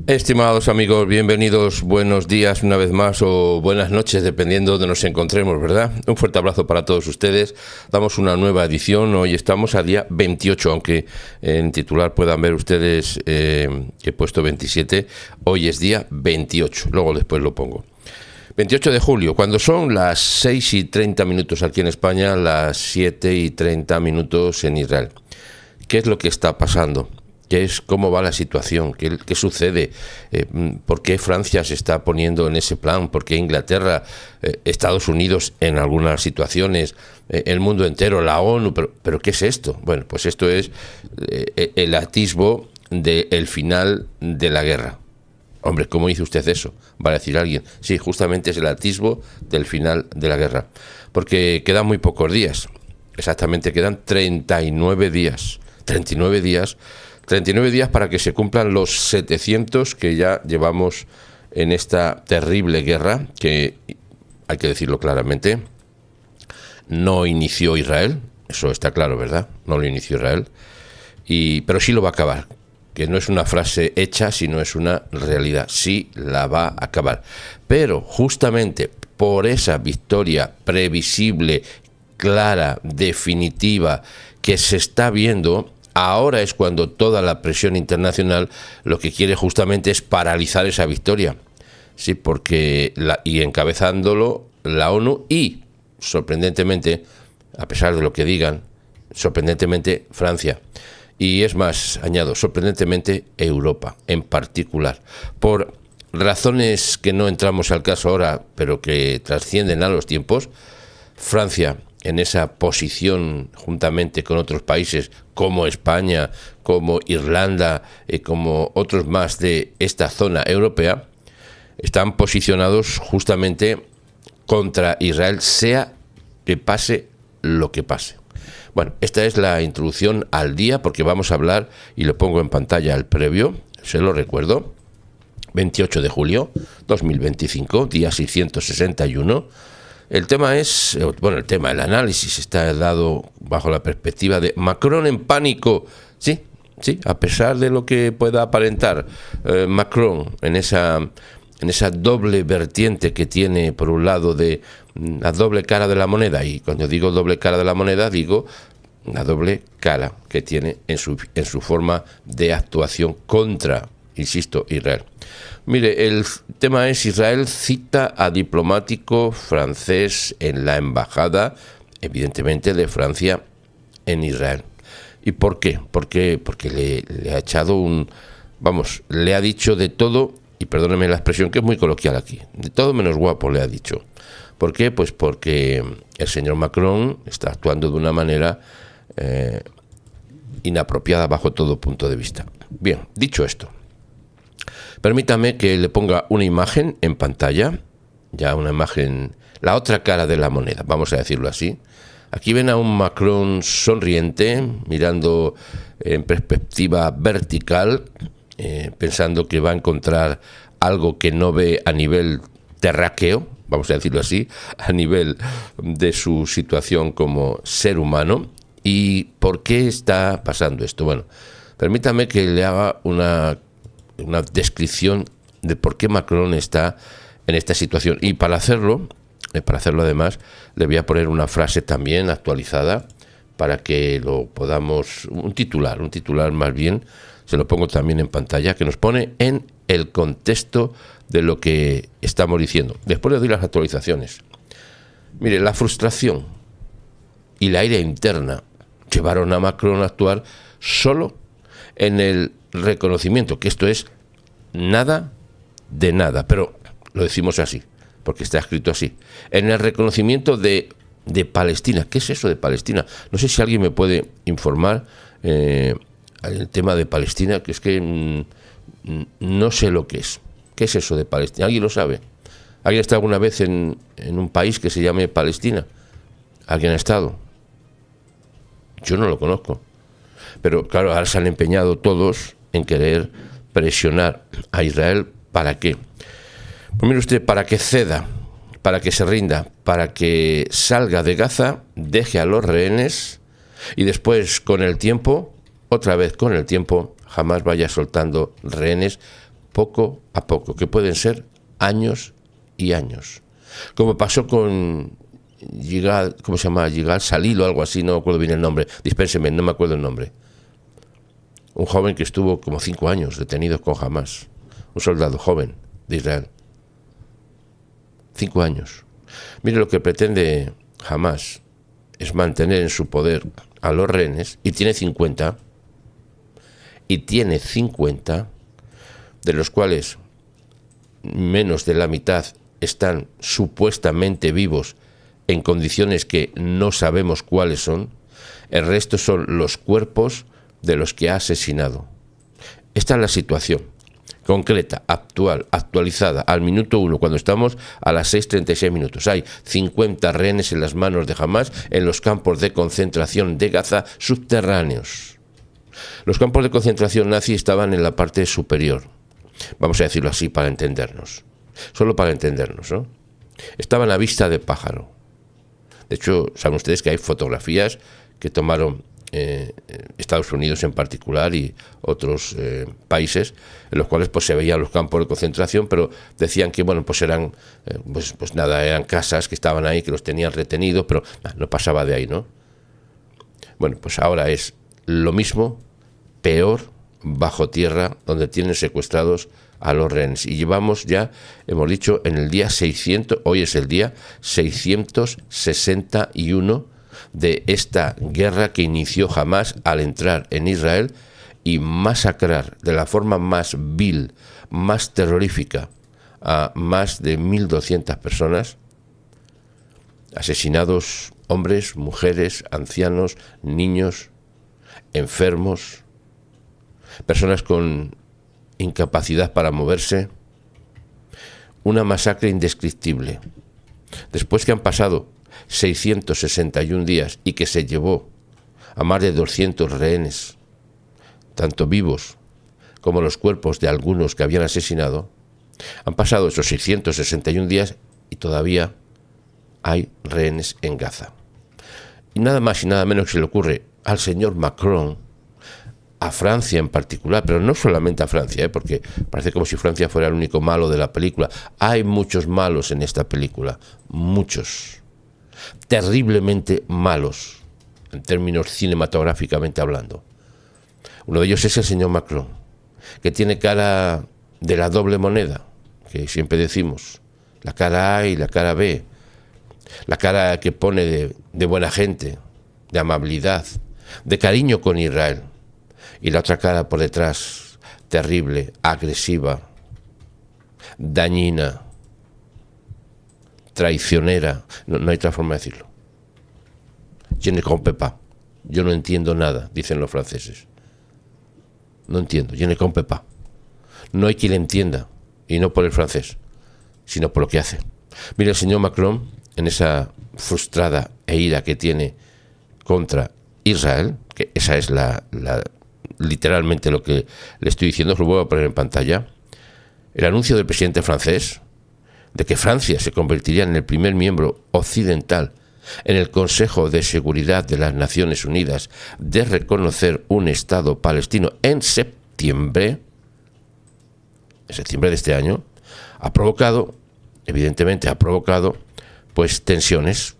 Estimados amigos, bienvenidos, buenos días una vez más o buenas noches, dependiendo de donde nos encontremos, ¿verdad? Un fuerte abrazo para todos ustedes. Damos una nueva edición, hoy estamos a día 28, aunque en titular puedan ver ustedes que he puesto 27, hoy es día 28, luego después lo pongo. 28 de julio, cuando son las 6:30 aquí en España, las 7:30 en Israel. ¿Qué es lo que está pasando? ¿Cómo va la situación? ¿Qué sucede? ¿Por qué Francia se está poniendo en ese plan? ¿Por qué Inglaterra, Estados Unidos en algunas situaciones, el mundo entero, la ONU? ¿Pero qué es esto? Bueno, pues esto es el atisbo del final de la guerra. Hombre, ¿cómo dice usted eso? Va a decir alguien. Sí, justamente es el atisbo del final de la guerra. Porque quedan muy pocos días. Exactamente, quedan 39 días. 39 días para que se cumplan los 700 que ya llevamos en esta terrible guerra, que, hay que decirlo claramente, no inició Israel, eso está claro, ¿verdad? No lo inició Israel, pero sí lo va a acabar, que no es una frase hecha, sino es una realidad, sí la va a acabar. Pero justamente por esa victoria previsible, clara, definitiva, que se está viendo, ahora es cuando toda la presión internacional lo que quiere justamente es paralizar esa victoria. Sí, porque y encabezándolo la ONU y, sorprendentemente, a pesar de lo que digan, sorprendentemente Francia. Y es más, añado, sorprendentemente Europa en particular. Por razones que no entramos al caso ahora, pero que trascienden a los tiempos, Francia, en esa posición juntamente con otros países como España, como Irlanda, como otros más de esta zona europea, están posicionados justamente contra Israel, sea que pase lo que pase. Bueno, esta es la introducción al día, porque vamos a hablar, y lo pongo en pantalla el previo, se lo recuerdo, 28 de julio 2025, día 661, el análisis está dado bajo la perspectiva de Macron en pánico. Sí, a pesar de lo que pueda aparentar Macron en esa doble vertiente que tiene, por un lado, de la doble cara de la moneda, y cuando digo doble cara de la moneda, digo la doble cara que tiene en su forma de actuación contra, insisto, Israel. Mire, el tema es: Israel cita a diplomático francés en la embajada, evidentemente, de Francia en Israel. ¿Y por qué? Porque le ha echado le ha dicho de todo, y perdóneme la expresión que es muy coloquial aquí, de todo menos guapo le ha dicho. ¿Por qué? Pues porque el señor Macron está actuando de una manera inapropiada bajo todo punto de vista. Bien, dicho esto, permítame que le ponga una imagen en pantalla, ya una imagen, la otra cara de la moneda, vamos a decirlo así. Aquí ven a un Macron sonriente, mirando en perspectiva vertical, pensando que va a encontrar algo que no ve a nivel terráqueo, vamos a decirlo así, a nivel de su situación como ser humano. ¿Y por qué está pasando esto? Bueno, permítame que le haga una descripción de por qué Macron está en esta situación. Y para hacerlo además, le voy a poner una frase también actualizada para que lo podamos, un titular más bien, se lo pongo también en pantalla, que nos pone en el contexto de lo que estamos diciendo. Después le doy las actualizaciones. Mire, la frustración y la ira interna llevaron a Macron a actuar solo en el reconocimiento, que esto es nada de nada, pero lo decimos así, porque está escrito así, en el reconocimiento de Palestina. ¿Qué es eso de Palestina? No sé si alguien me puede informar el tema de Palestina, que es que no sé lo que es. ¿Qué es eso de Palestina? ¿Alguien lo sabe? ¿Alguien ha estado alguna vez en un país que se llame Palestina? ¿Alguien ha estado? Yo no lo conozco. Pero claro, ahora se han empeñado todos en querer presionar a Israel. ¿Para qué? Pues mire usted, para que ceda, para que se rinda, para que salga de Gaza, deje a los rehenes y después, con el tiempo, otra vez con el tiempo, jamás vaya soltando rehenes poco a poco, que pueden ser años y años. Como pasó con Yigal, ¿cómo se llama? Yigal Salil o algo así, no me acuerdo bien el nombre. Dispénseme, no me acuerdo el nombre. Un joven que estuvo como 5 años detenido con Hamás. Un soldado joven de Israel. 5 años. Mire, lo que pretende Hamás es mantener en su poder a los rehenes, y tiene 50, de los cuales menos de la mitad están supuestamente vivos en condiciones que no sabemos cuáles son. El resto son los cuerpos de los que ha asesinado. Esta es la situación concreta, actual, actualizada, al minuto 1, cuando estamos a las 6:36 minutos. Hay 50 rehenes en las manos de Hamás en los campos de concentración de Gaza subterráneos. Los campos de concentración nazi estaban en la parte superior, vamos a decirlo así para entendernos, solo para entendernos, ¿no? Estaban a vista de pájaro. De hecho, saben ustedes que hay fotografías que tomaron Estados Unidos en particular y otros países en los cuales pues se veían los campos de concentración, pero decían que bueno, pues eran pues nada, eran casas que estaban ahí, que los tenían retenidos, pero no pasaba de ahí, ¿no? Bueno, pues ahora es lo mismo, peor, bajo tierra, donde tienen secuestrados a los rehenes. Y llevamos ya, hemos dicho, en el día 600, hoy es el día 661 de esta guerra que inició Hamás al entrar en Israel y masacrar de la forma más vil, más terrorífica, a más de 1.200 personas, asesinados hombres, mujeres, ancianos, niños, enfermos, personas con incapacidad para moverse. Una masacre indescriptible. Después que han pasado 661 días y que se llevó a más de 200 rehenes, tanto vivos como los cuerpos de algunos que habían asesinado, han pasado esos 661 días y todavía hay rehenes en Gaza. Y nada más y nada menos que se le ocurre al señor Macron, a Francia en particular, pero no solamente a Francia, porque parece como si Francia fuera el único malo de la película. Hay muchos malos en esta película, muchos, terriblemente malos, en términos cinematográficamente hablando. Uno de ellos es el señor Macron, que tiene cara de la doble moneda, que siempre decimos, la cara A y la cara B, la cara que pone de buena gente, de amabilidad, de cariño con Israel, y la otra cara por detrás, terrible, agresiva, dañina, traicionera, no hay otra forma de decirlo. Je ne comprends pas. Yo no entiendo nada, dicen los franceses. No entiendo, je ne comprends pas. No hay quien entienda, y no por el francés, sino por lo que hace. Mira, el señor Macron, en esa frustrada e ira que tiene contra Israel, que esa es literalmente lo que le estoy diciendo, os lo voy a poner en pantalla, el anuncio del presidente francés de que Francia se convertiría en el primer miembro occidental en el Consejo de Seguridad de las Naciones Unidas de reconocer un Estado palestino en septiembre de este año, ha provocado pues tensiones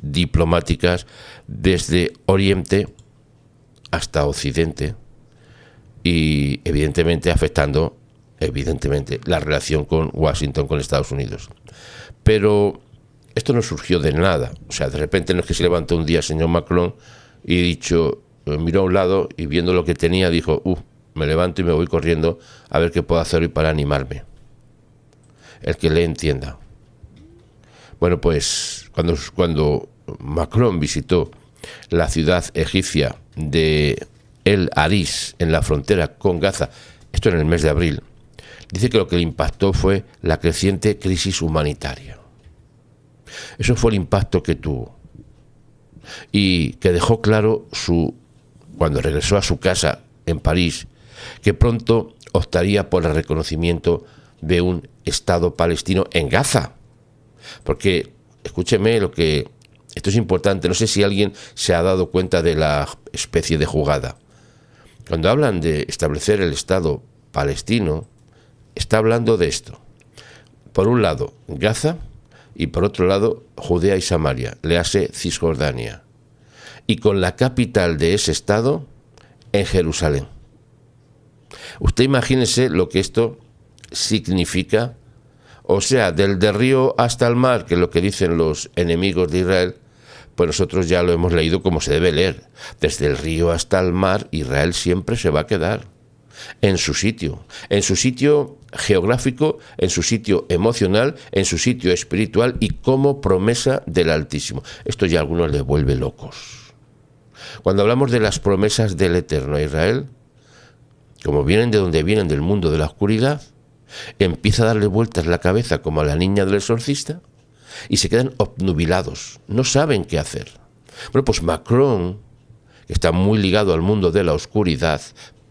diplomáticas desde Oriente hasta Occidente y evidentemente afectando la relación con Washington, con Estados Unidos. Pero esto no surgió de nada, o sea, de repente no es que se levantó un día el señor Macron y miró a un lado y viendo lo que tenía dijo, me levanto y me voy corriendo a ver qué puedo hacer hoy para animarme. El que le entienda. Bueno, pues cuando Macron visitó la ciudad egipcia de El Arish, en la frontera con Gaza, esto en el mes de abril, dice que lo que le impactó fue la creciente crisis humanitaria. Eso fue el impacto que tuvo. Y que dejó claro cuando regresó a su casa en París, que pronto optaría por el reconocimiento de un Estado palestino en Gaza. Porque, escúcheme, esto es importante, no sé si alguien se ha dado cuenta de la especie de jugada. Cuando hablan de establecer el Estado palestino, está hablando de esto. Por un lado, Gaza, y por otro lado, Judea y Samaria, léase Cisjordania. Y con la capital de ese estado en Jerusalén. Usted imagínese lo que esto significa, o sea, del río hasta el mar, que es lo que dicen los enemigos de Israel, pues nosotros ya lo hemos leído como se debe leer. Desde el río hasta el mar, Israel siempre se va a quedar en su sitio geográfico, en su sitio emocional, en su sitio espiritual y como promesa del Altísimo. Esto ya a algunos les vuelve locos. Cuando hablamos de las promesas del Eterno a Israel, como vienen de donde vienen, del mundo de la oscuridad, empieza a darle vueltas la cabeza como a la niña del exorcista y se quedan obnubilados, no saben qué hacer. Bueno, pues Macron, que está muy ligado al mundo de la oscuridad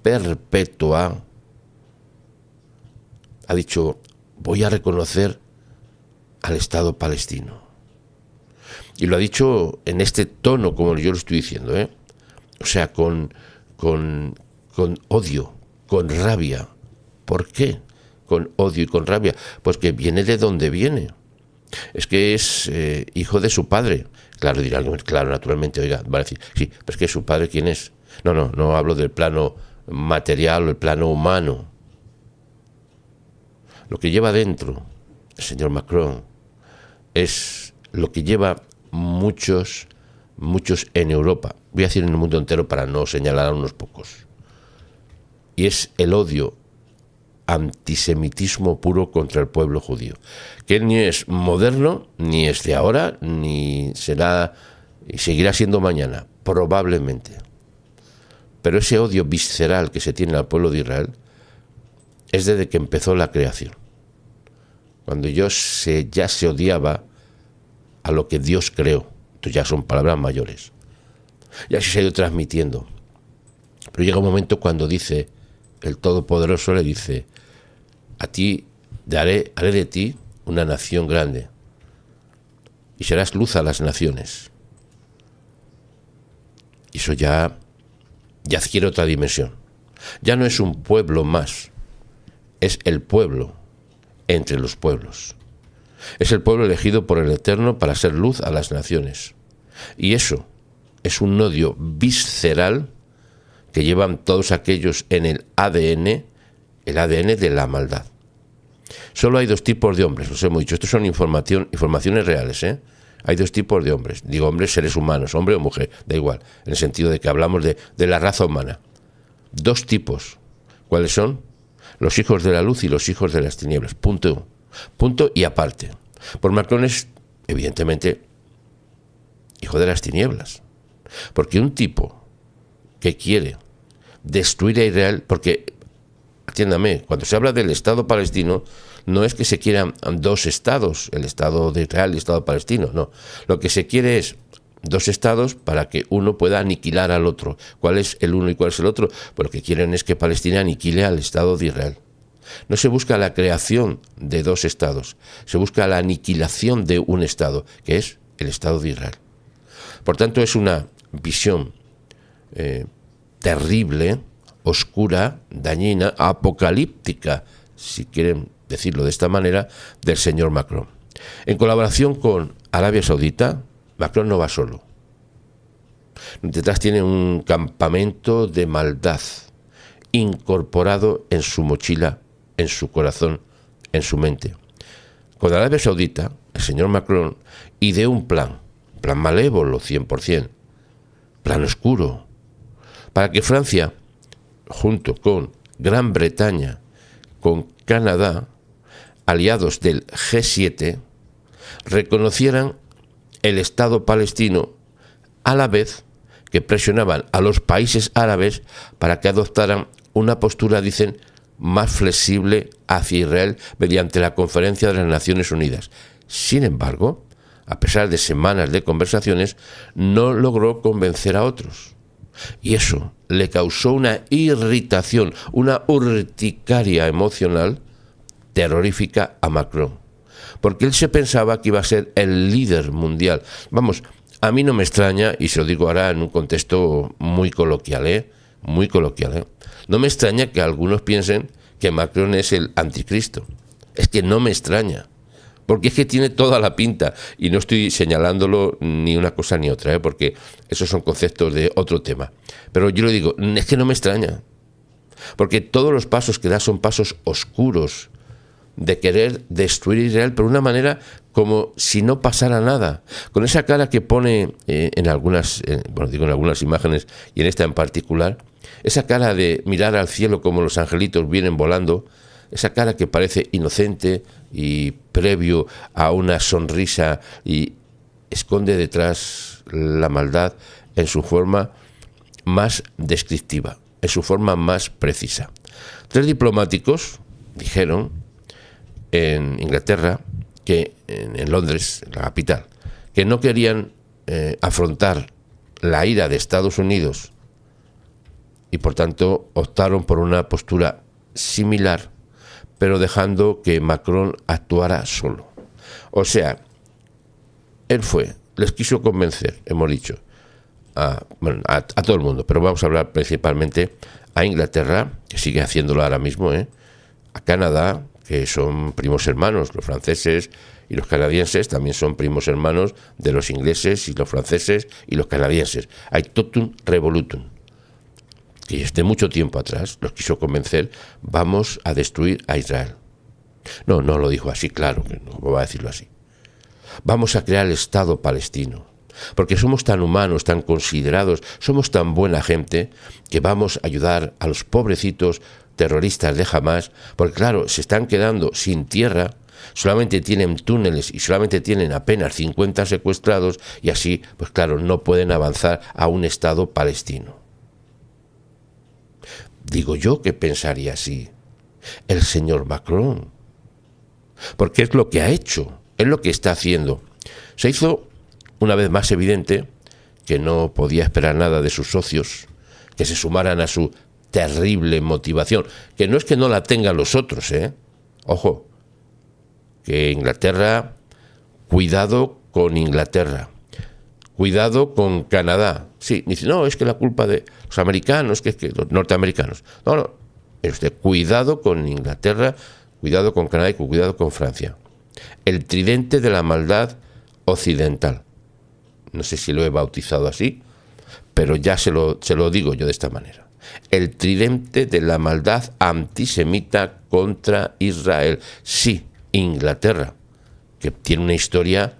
perpetua, ha dicho, voy a reconocer al Estado palestino. Y lo ha dicho en este tono, como yo lo estoy diciendo, ¿eh? O sea, con odio, con rabia. ¿Por qué? Con odio y con rabia. Pues que viene de donde viene. Es que es hijo de su padre. Claro, dirán, claro, naturalmente, oiga, van a decir, sí, pero es que su padre, ¿quién es? No hablo del plano material o el plano humano. Lo que lleva dentro el señor Macron es lo que lleva muchos en Europa, voy a decir en el mundo entero para no señalar a unos pocos, y es el odio, antisemitismo puro contra el pueblo judío, que ni es moderno, ni es de ahora, ni será y seguirá siendo mañana, probablemente. Pero ese odio visceral que se tiene al pueblo de Israel es desde que empezó la creación. Cuando ya se odiaba a lo que Dios creó. Esto ya son palabras mayores. Y así se ha ido transmitiendo. Pero llega un momento cuando dice, el Todopoderoso le dice, a ti haré de ti una nación grande y serás luz a las naciones. Y eso ya adquiere otra dimensión. Ya no es un pueblo más, es el pueblo entre los pueblos. Es el pueblo elegido por el Eterno para ser luz a las naciones. Y eso es un odio visceral que llevan todos aquellos en el ADN de la maldad. Solo hay dos tipos de hombres, os hemos dicho, estos son informaciones reales, ¿eh? Hay dos tipos de hombres, digo hombres, seres humanos, hombre o mujer, da igual, en el sentido de que hablamos de la raza humana. Dos tipos, ¿cuáles son? Los hijos de la luz y los hijos de las tinieblas, punto y aparte. Por Macron es, evidentemente, hijo de las tinieblas, porque un tipo que quiere destruir a Israel, porque, atiéndame, cuando se habla del Estado palestino, no es que se quieran dos estados, el Estado de Israel y el Estado palestino, no. Lo que se quiere es dos estados para que uno pueda aniquilar al otro. ¿Cuál es el uno y cuál es el otro? Pues lo que quieren es que Palestina aniquile al Estado de Israel. No se busca la creación de dos estados, se busca la aniquilación de un estado, que es el Estado de Israel. Por tanto, es una visión terrible, oscura, dañina, apocalíptica, si quieren decirlo de esta manera, del señor Macron. En colaboración con Arabia Saudita, Macron no va solo. Detrás tiene un campamento de maldad incorporado en su mochila, en su corazón, en su mente. Con Arabia Saudita, el señor Macron ideó un plan malévolo 100%, plan oscuro, para que Francia, junto con Gran Bretaña, con Canadá, aliados del G7, reconocieran el Estado palestino a la vez que presionaban a los países árabes para que adoptaran una postura, dicen, más flexible hacia Israel mediante la Conferencia de las Naciones Unidas. Sin embargo, a pesar de semanas de conversaciones, no logró convencer a otros. Y eso le causó una irritación, una urticaria emocional terrorífica a Macron. Porque él se pensaba que iba a ser el líder mundial. Vamos, a mí no me extraña, y se lo digo ahora en un contexto muy coloquial, muy coloquial, no me extraña que algunos piensen que Macron es el anticristo. Es que no me extraña, porque es que tiene toda la pinta, y no estoy señalándolo ni una cosa ni otra, porque esos son conceptos de otro tema. Pero yo le digo, es que no me extraña, porque todos los pasos que da son pasos oscuros de querer destruir Israel, pero de una manera como si no pasara nada, con esa cara que pone en algunas imágenes, y en esta en particular, esa cara de mirar al cielo como los angelitos vienen volando, esa cara que parece inocente y previo a una sonrisa, y esconde detrás la maldad en su forma más descriptiva, en su forma más precisa. 3 diplomáticos dijeron en Inglaterra, en Londres, la capital, que no querían afrontar la ira de Estados Unidos, y por tanto optaron por una postura similar, pero dejando que Macron actuara solo. O sea, él les quiso convencer, hemos dicho, a todo el mundo, pero vamos a hablar principalmente a Inglaterra, que sigue haciéndolo ahora mismo, a Canadá, que son primos hermanos, los franceses y los canadienses también son primos hermanos de los ingleses y los franceses y los canadienses. Hay totum revolutum, que desde mucho tiempo atrás los quiso convencer, vamos a destruir a Israel. No lo dijo así, claro, que no va a decirlo así. Vamos a crear el Estado palestino, porque somos tan humanos, tan considerados, somos tan buena gente, que vamos a ayudar a los pobrecitos terroristas de Hamás, porque claro, se están quedando sin tierra, solamente tienen túneles y solamente tienen apenas 50 secuestrados, y así, pues claro, no pueden avanzar a un Estado palestino. Digo yo que pensaría así el señor Macron, porque es lo que ha hecho, es lo que está haciendo. Se hizo una vez más evidente que no podía esperar nada de sus socios, que se sumaran a su terrible motivación, que no es que no la tengan los otros, ojo, que Inglaterra, cuidado con Inglaterra, cuidado con Canadá. Sí, dice, no, es que la culpa de los americanos, que los norteamericanos. No, es usted, cuidado con Inglaterra, cuidado con Canadá y cuidado con Francia. El tridente de la maldad occidental. No sé si lo he bautizado así, pero ya se lo digo yo de esta manera. El tridente de la maldad antisemita contra Israel. Sí, Inglaterra, que tiene una historia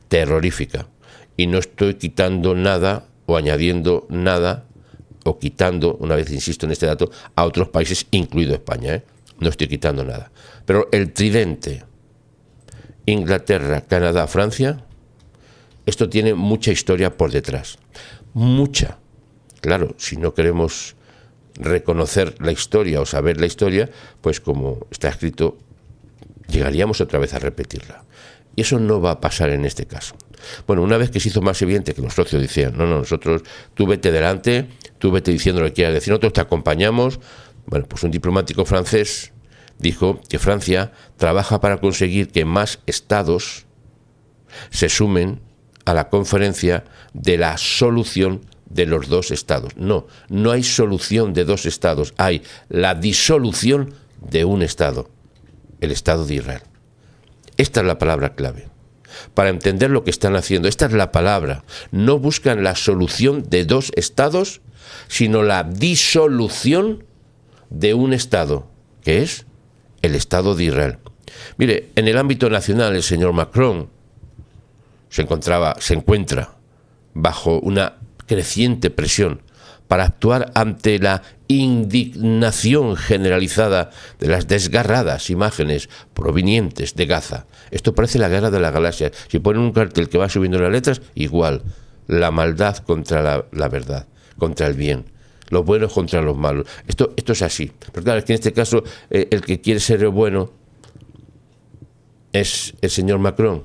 terrorífica. Y no estoy quitando nada o añadiendo nada o quitando, una vez insisto en este dato, a otros países, incluido España. No estoy quitando nada. Pero el tridente, Inglaterra, Canadá, Francia, esto tiene mucha historia por detrás. Mucha. Claro, si no queremos reconocer la historia o saber la historia, pues como está escrito, llegaríamos otra vez a repetirla. Y eso no va a pasar en este caso. Bueno, una vez que se hizo más evidente que los socios decían, no, nosotros, tú vete delante, tú vete diciendo lo que quieras decir, nosotros te acompañamos. Bueno, pues un diplomático francés dijo que Francia trabaja para conseguir que más estados se sumen a la conferencia de la solución de los 2 estados. No hay solución de 2 estados, hay la disolución de un estado, el Estado de Israel. Esta es la palabra clave. Para entender lo que están haciendo, esta es la palabra. No buscan la solución de 2 estados, sino la disolución de un estado, que es el Estado de Israel. Mire, en el ámbito nacional el señor Macron se encuentra bajo una creciente presión para actuar ante la indignación generalizada de las desgarradas imágenes provenientes de Gaza. Esto parece la guerra de las galaxias. Si ponen un cartel que va subiendo las letras, igual, la maldad contra la verdad, contra el bien, los buenos contra los malos. Esto es así. Pero claro, es que en este caso el que quiere ser el bueno es el señor Macron,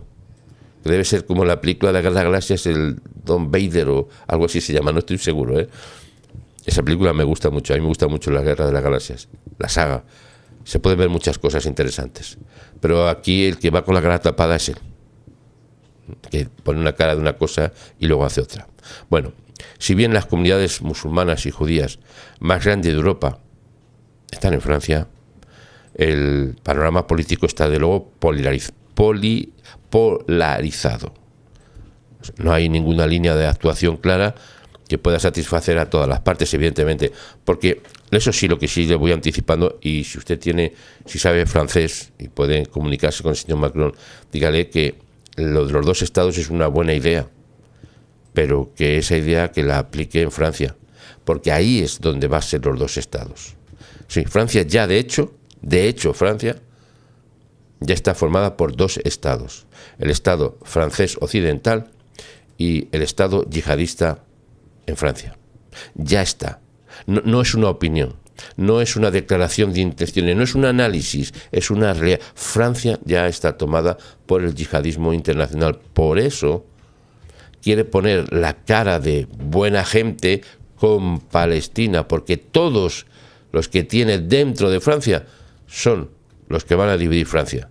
que debe ser como la película de la guerra de las galaxias, el Don Vader o algo así se llama, no estoy seguro, Esa película me gusta mucho, a mí me gusta mucho la Guerra de las Galaxias, la saga. Se pueden ver muchas cosas interesantes. Pero aquí el que va con la cara tapada es él, que pone una cara de una cosa y luego hace otra. Bueno, si bien las comunidades musulmanas y judías más grandes de Europa están en Francia, el panorama político está de luego polarizado. No hay ninguna línea de actuación clara que pueda satisfacer a todas las partes, evidentemente, porque eso sí, lo que sí le voy anticipando, y si usted si sabe francés y puede comunicarse con el señor Macron, dígale que lo de los dos estados es una buena idea, pero que esa idea que la aplique en Francia, porque ahí es donde va a ser los dos estados. Sí, Francia ya de hecho, Francia ya está formada por dos estados, el estado francés occidental y el estado yihadista en Francia. Ya está. No es una opinión, no es una declaración de intenciones, no es un análisis, es una realidad. Francia ya está tomada por el yihadismo internacional. Por eso quiere poner la cara de buena gente con Palestina, porque todos los que tiene dentro de Francia son los que van a dividir Francia.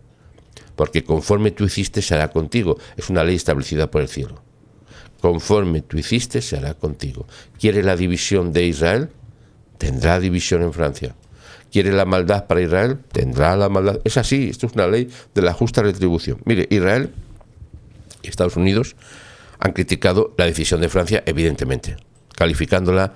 Porque conforme tú hiciste se hará contigo. Es una ley establecida por el cielo. Conforme tú hiciste se hará contigo. ¿Quiere la división de Israel? Tendrá división en Francia. ¿Quiere la maldad para Israel? Tendrá la maldad. Es así, esto es una ley de la justa retribución. Mire, Israel y Estados Unidos han criticado la decisión de Francia, evidentemente, calificándola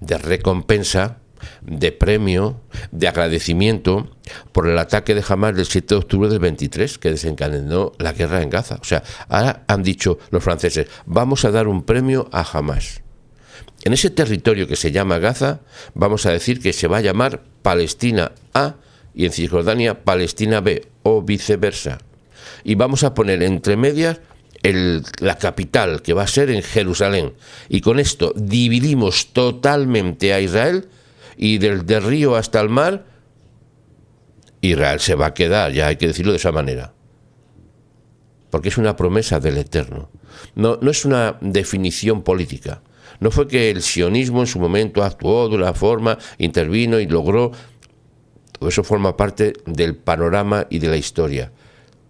de recompensa, de premio, de agradecimiento por el ataque de Hamás del 7 de octubre del 23, que desencadenó la guerra en Gaza. O sea, ahora han dicho los franceses, vamos a dar un premio a Hamás. En ese territorio que se llama Gaza, vamos a decir que se va a llamar Palestina A y en Cisjordania Palestina B, o viceversa. Y vamos a poner entre medias la capital, que va a ser en Jerusalén. Y con esto dividimos totalmente a Israel, y desde el río hasta el mar, Israel se va a quedar, ya hay que decirlo de esa manera. Porque es una promesa del Eterno. No es una definición política. No fue que el sionismo en su momento actuó de una forma, intervino y logró. Todo eso forma parte del panorama y de la historia.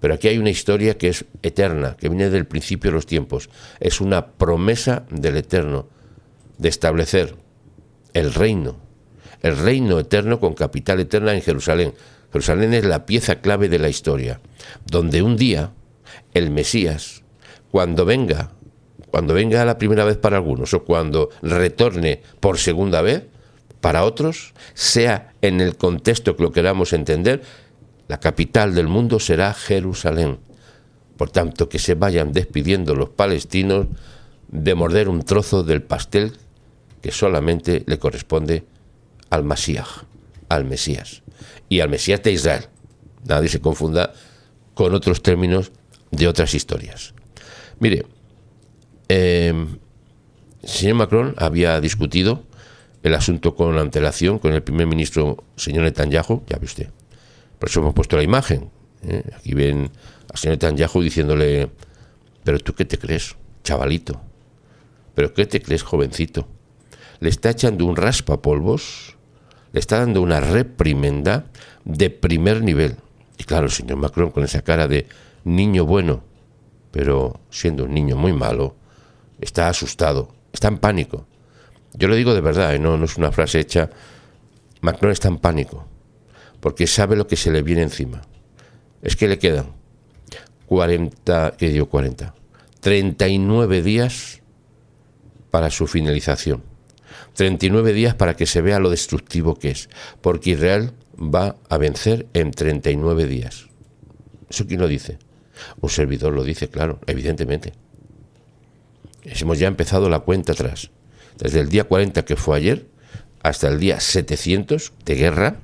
Pero aquí hay una historia que es eterna, que viene del principio de los tiempos. Es una promesa del Eterno de establecer el reino eterno con capital eterna en Jerusalén. Jerusalén es la pieza clave de la historia, donde un día el Mesías, cuando venga la primera vez para algunos o cuando retorne por segunda vez para otros, sea en el contexto que lo queramos entender, la capital del mundo será Jerusalén. Por tanto, que se vayan despidiendo los palestinos de morder un trozo del pastel que solamente le corresponde al Mashiach, al Mesías, y al Mesías de Israel. Nadie se confunda con otros términos de otras historias. Mire, el señor Macron había discutido el asunto con antelación con el primer ministro, señor Netanyahu, ya ve usted. Por eso hemos puesto la imagen. Aquí ven al señor Netanyahu diciéndole, pero tú qué te crees, chavalito, pero qué te crees, jovencito. Le está echando un raspapolvos, le está dando una reprimenda de primer nivel. Y claro, el señor Macron con esa cara de niño bueno, pero siendo un niño muy malo, está asustado, está en pánico. Yo lo digo de verdad, no es una frase hecha. Macron está en pánico, porque sabe lo que se le viene encima. Es que le quedan 39 días para su finalización. 39 días para que se vea lo destructivo que es, porque Israel va a vencer en 39 días. ¿Eso quién lo dice? Un servidor lo dice, claro, evidentemente. Hemos ya empezado la cuenta atrás. Desde el día 40, que fue ayer, hasta el día 700 de guerra,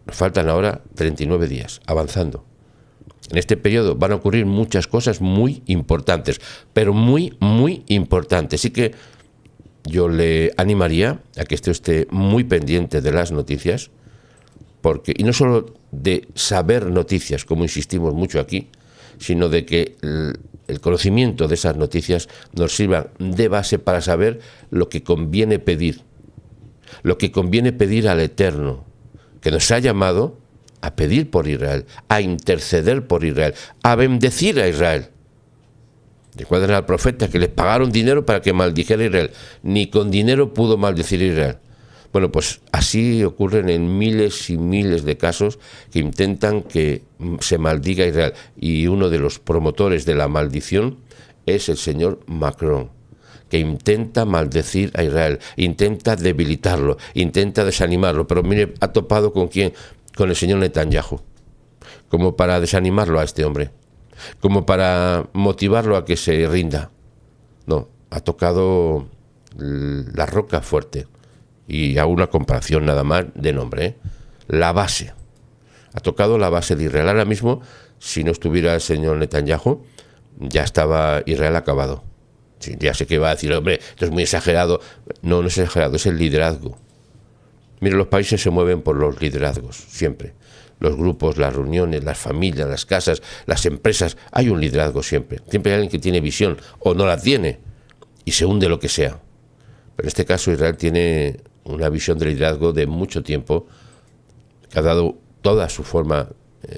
nos faltan ahora 39 días, avanzando. En este periodo van a ocurrir muchas cosas muy importantes, pero muy, muy importantes. Así que yo le animaría a que esté muy pendiente de las noticias, porque, y no solo de saber noticias, como insistimos mucho aquí, sino de que el conocimiento de esas noticias nos sirva de base para saber lo que conviene pedir al Eterno, que nos ha llamado a pedir por Israel, a interceder por Israel, a bendecir a Israel. Recuerden al profeta que les pagaron dinero para que maldijera a Israel. Ni con dinero pudo maldecir a Israel. Bueno, pues así ocurren en miles y miles de casos que intentan que se maldiga a Israel. Y uno de los promotores de la maldición es el señor Macron, que intenta maldecir a Israel, intenta debilitarlo, intenta desanimarlo. Pero mire, ha topado ¿con quién? Con el señor Netanyahu. Como para desanimarlo a este hombre, como para motivarlo a que se rinda. No, ha tocado la roca fuerte. Y hago una comparación nada más de nombre, ¿eh? La base. Ha tocado la base de Israel. Ahora mismo, si no estuviera el señor Netanyahu, ya estaba Israel acabado. Sí, ya sé que va a decir, hombre, esto es muy exagerado. No, no es exagerado, es el liderazgo. Mire, los países se mueven por los liderazgos, siempre. Los grupos, las reuniones, las familias, las casas, las empresas, hay un liderazgo siempre. Siempre hay alguien que tiene visión o no la tiene y se hunde lo que sea. Pero en este caso Israel tiene una visión de liderazgo de mucho tiempo, que ha dado toda su forma,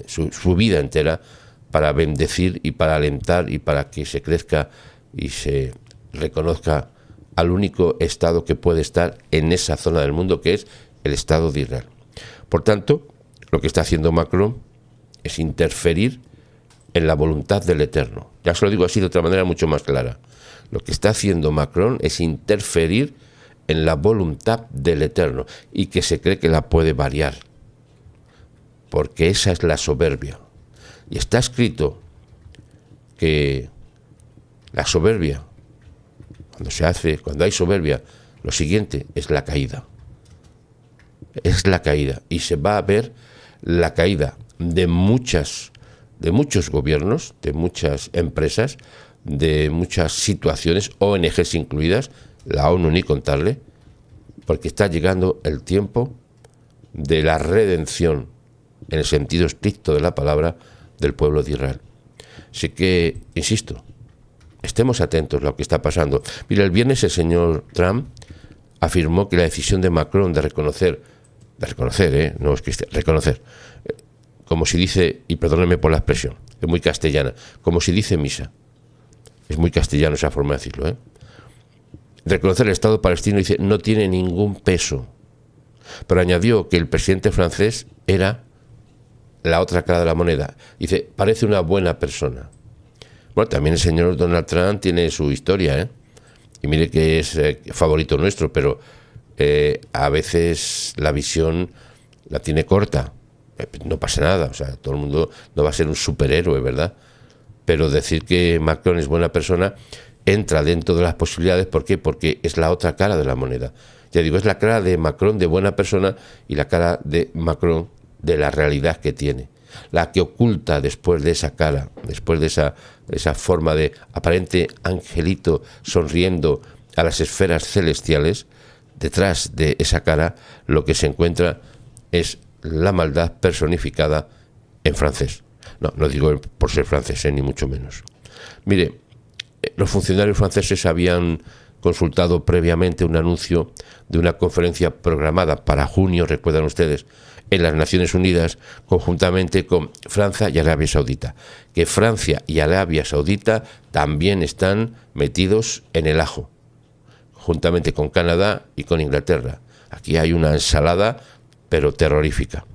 su vida entera, para bendecir y para alentar y para que se crezca y se reconozca al único Estado que puede estar en esa zona del mundo, que es el Estado de Israel. Por tanto, lo que está haciendo Macron es interferir en la voluntad del Eterno. Ya se lo digo así de otra manera mucho más clara. Lo que está haciendo Macron es interferir en la voluntad del Eterno y que se cree que la puede variar, porque esa es la soberbia. Y está escrito que la soberbia, cuando hay soberbia, lo siguiente es la caída. Es la caída. Y se va a ver la caída de muchos gobiernos, de muchas empresas, de muchas situaciones, ONGs incluidas, la ONU ni contarle, porque está llegando el tiempo de la redención, en el sentido estricto de la palabra, del pueblo de Israel. Así que, insisto, estemos atentos a lo que está pasando. Mira, el viernes el señor Trump afirmó que la decisión de Macron de reconocer, no es que reconocer, como si dice, y perdónenme por la expresión, es muy castellana, como si dice misa, es muy castellano esa forma de decirlo, reconocer el Estado palestino, dice, no tiene ningún peso, pero añadió que el presidente francés era la otra cara de la moneda. Dice, parece una buena persona. Bueno, también el señor Donald Trump tiene su historia, y mire que es favorito nuestro, pero a veces la visión la tiene corta. No pasa nada, o sea, todo el mundo no va a ser un superhéroe, ¿verdad? Pero decir que Macron es buena persona entra dentro de las posibilidades. ¿Por qué? Porque es la otra cara de la moneda. Ya digo, es la cara de Macron de buena persona y la cara de Macron de la realidad que tiene. La que oculta después de esa cara, después de esa forma de aparente angelito sonriendo a las esferas celestiales, detrás de esa cara lo que se encuentra es la maldad personificada en francés. No digo por ser francés, ni mucho menos. Mire, los funcionarios franceses habían consultado previamente un anuncio de una conferencia programada para junio, recuerdan ustedes, en las Naciones Unidas, conjuntamente con Francia y Arabia Saudita. Que Francia y Arabia Saudita también están metidos en el ajo, juntamente con Canadá y con Inglaterra. Aquí hay una ensalada, pero terrorífica,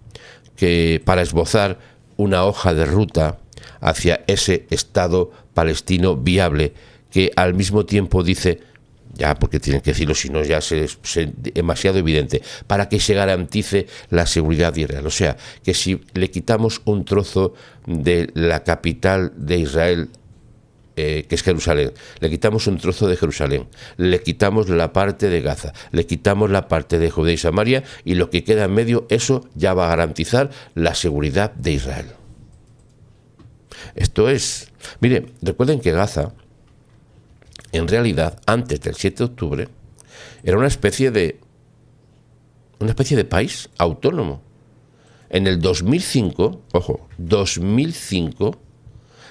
que para esbozar una hoja de ruta hacia ese Estado palestino viable, que al mismo tiempo dice, ya porque tienen que decirlo, si no ya es demasiado evidente, para que se garantice la seguridad de Israel. O sea, que si le quitamos un trozo de la capital de Israel, que es Jerusalén, le quitamos un trozo de Jerusalén, le quitamos la parte de Gaza, le quitamos la parte de Judea y Samaria, y lo que queda en medio, eso ya va a garantizar la seguridad de Israel. Esto es, mire, recuerden que Gaza, en realidad, antes del 7 de octubre, era una especie de país autónomo. En el 2005, ojo, 2005,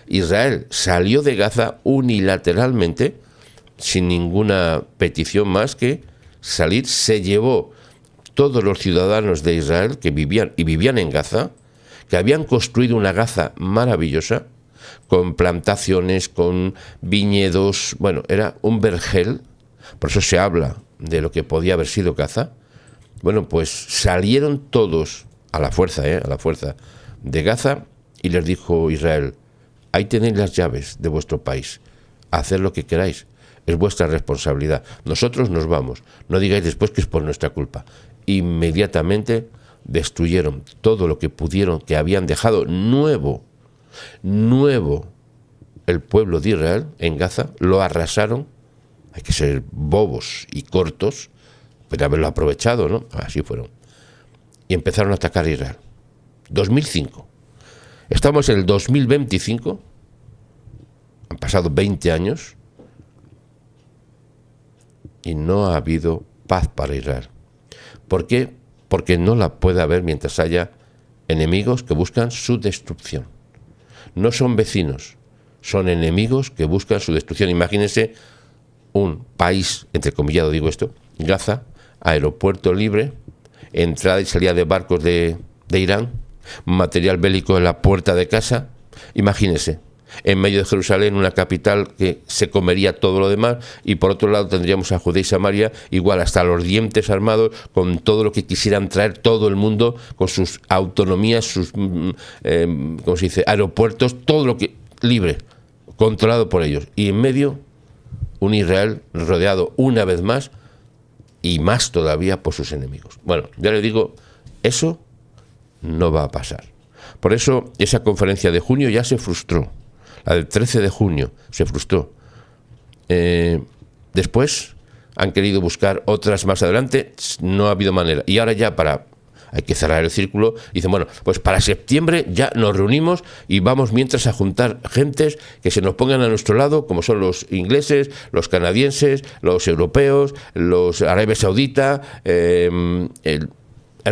Israel salió de Gaza unilateralmente, sin ninguna petición más que salir. Se llevó todos los ciudadanos de Israel que vivían en Gaza, que habían construido una Gaza maravillosa, con plantaciones, con viñedos, bueno, era un vergel, por eso se habla de lo que podía haber sido Gaza, Bueno, pues salieron todos a la fuerza de Gaza, y les dijo Israel: ahí tenéis las llaves de vuestro país, haced lo que queráis, es vuestra responsabilidad, nosotros nos vamos, no digáis después que es por nuestra culpa. Inmediatamente destruyeron todo lo que pudieron, que habían dejado nuevo el pueblo de Israel en Gaza, lo arrasaron. Hay que ser bobos y cortos, pero haberlo aprovechado, ¿no? Así fueron. Y empezaron a atacar a Israel. 2005. Estamos en el 2025, han pasado 20 años, y no ha habido paz para Israel. ¿Por qué? Porque no la puede haber mientras haya enemigos que buscan su destrucción. No son vecinos, son enemigos que buscan su destrucción. Imagínense un país, entrecomillado digo esto, Gaza, aeropuerto libre, entrada y salida de barcos de Irán, material bélico en la puerta de casa. Imagínense, en medio de Jerusalén, una capital que se comería todo lo demás, y por otro lado tendríamos a Judea y Samaria, igual hasta los dientes armados, con todo lo que quisieran traer todo el mundo, con sus autonomías, sus ¿cómo se dice?, aeropuertos, todo lo que libre, controlado por ellos. Y en medio, un Israel rodeado una vez más, y más todavía por sus enemigos. Bueno, ya les digo, eso no va a pasar. Por eso esa conferencia de junio ya se frustró. La del 13 de junio se frustró. Después han querido buscar otras más adelante, no ha habido manera. Y ahora ya hay que cerrar el círculo, dicen, bueno, pues para septiembre ya nos reunimos y vamos mientras a juntar gentes que se nos pongan a nuestro lado, como son los ingleses, los canadienses, los europeos, los Arabia Saudita, el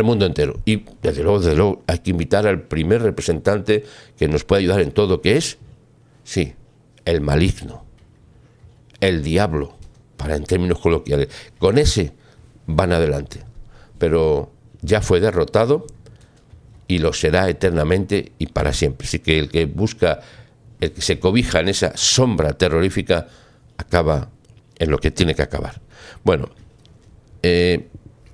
mundo entero. Y desde luego hay que invitar al primer representante que nos pueda ayudar en todo, que es, sí, el maligno, el diablo, para en términos coloquiales. Con ese van adelante, pero ya fue derrotado y lo será eternamente y para siempre. Así que el que se cobija en esa sombra terrorífica, acaba en lo que tiene que acabar. Bueno,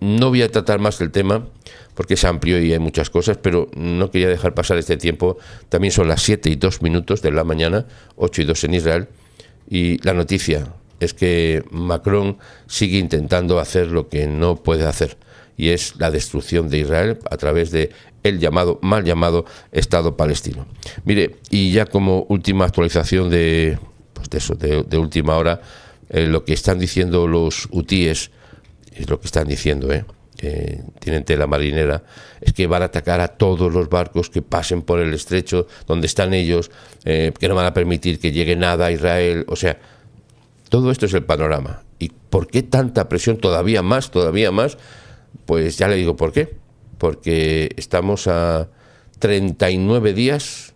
no voy a tratar más el tema porque es amplio y hay muchas cosas, pero no quería dejar pasar este tiempo. También son las 7:02 de la mañana, 8:02 en Israel, y la noticia es que Macron sigue intentando hacer lo que no puede hacer, y es la destrucción de Israel a través de el mal llamado Estado palestino. Mire, y ya como última actualización de última hora, lo que están diciendo los hutíes, es lo que están diciendo, que tienen tela marinera, es que van a atacar a todos los barcos que pasen por el estrecho donde están ellos, que no van a permitir que llegue nada a Israel. O sea, todo esto es el panorama. ¿Y por qué tanta presión? Todavía más. Pues ya le digo por qué. Porque estamos a 39 días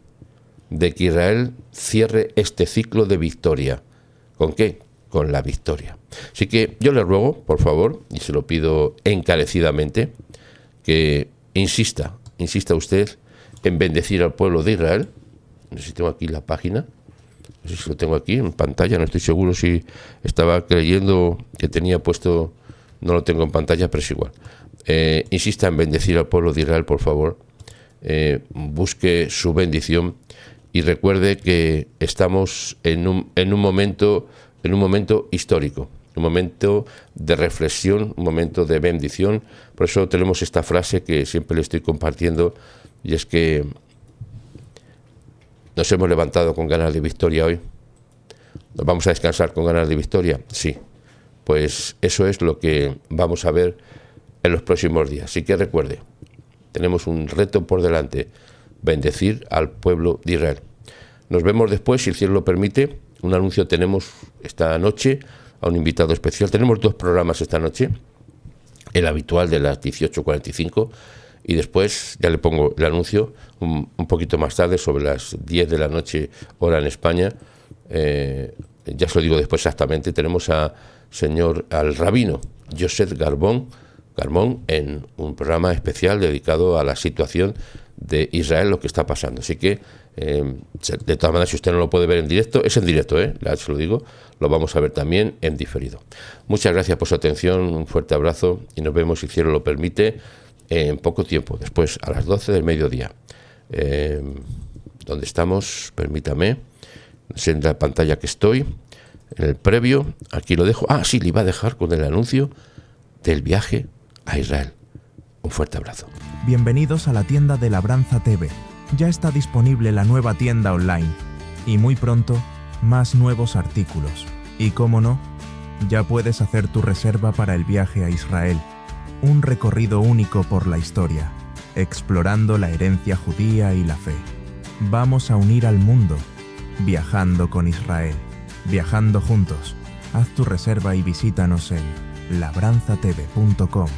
de que Israel cierre este ciclo de victoria. ¿Con qué? Con la victoria. Así que yo le ruego, por favor, y se lo pido encarecidamente, que insista usted en bendecir al pueblo de Israel. No sé si tengo aquí la página, no sé si lo tengo aquí en pantalla, no estoy seguro si estaba creyendo que tenía puesto, no lo tengo en pantalla, pero es igual. Insista en bendecir al pueblo de Israel, por favor, busque su bendición y recuerde que estamos en un momento histórico, un momento de reflexión, un momento de bendición. Por eso tenemos esta frase que siempre le estoy compartiendo, y es que nos hemos levantado con ganas de victoria hoy. ¿Nos vamos a descansar con ganas de victoria? Sí. Pues eso es lo que vamos a ver en los próximos días. Así que recuerde, tenemos un reto por delante: bendecir al pueblo de Israel. Nos vemos después, si el cielo lo permite. Un anuncio tenemos esta noche a un invitado especial. Tenemos 2 programas esta noche, el habitual de las 18:45, y después ya le pongo el anuncio un poquito más tarde, sobre las 10 de la noche, hora en España. Ya se lo digo después exactamente. Tenemos al rabino Joseph Garmón en un programa especial dedicado a la situación de Israel lo que está pasando. Así que, de todas maneras, si usted no lo puede ver en directo, es en directo, ya se lo digo, lo vamos a ver también en diferido. Muchas gracias por su atención, un fuerte abrazo y nos vemos, si el cielo lo permite, en poco tiempo, después a las 12 del mediodía. Donde estamos, permítame, en la pantalla que estoy, en el previo, aquí lo dejo. Sí, le iba a dejar con el anuncio del viaje a Israel. Un fuerte abrazo. Bienvenidos a la tienda de Labranza TV. Ya está disponible la nueva tienda online y muy pronto más nuevos artículos. Y cómo no, ya puedes hacer tu reserva para el viaje a Israel. Un recorrido único por la historia, explorando la herencia judía y la fe. Vamos a unir al mundo, viajando con Israel, viajando juntos. Haz tu reserva y visítanos en labranzatv.com.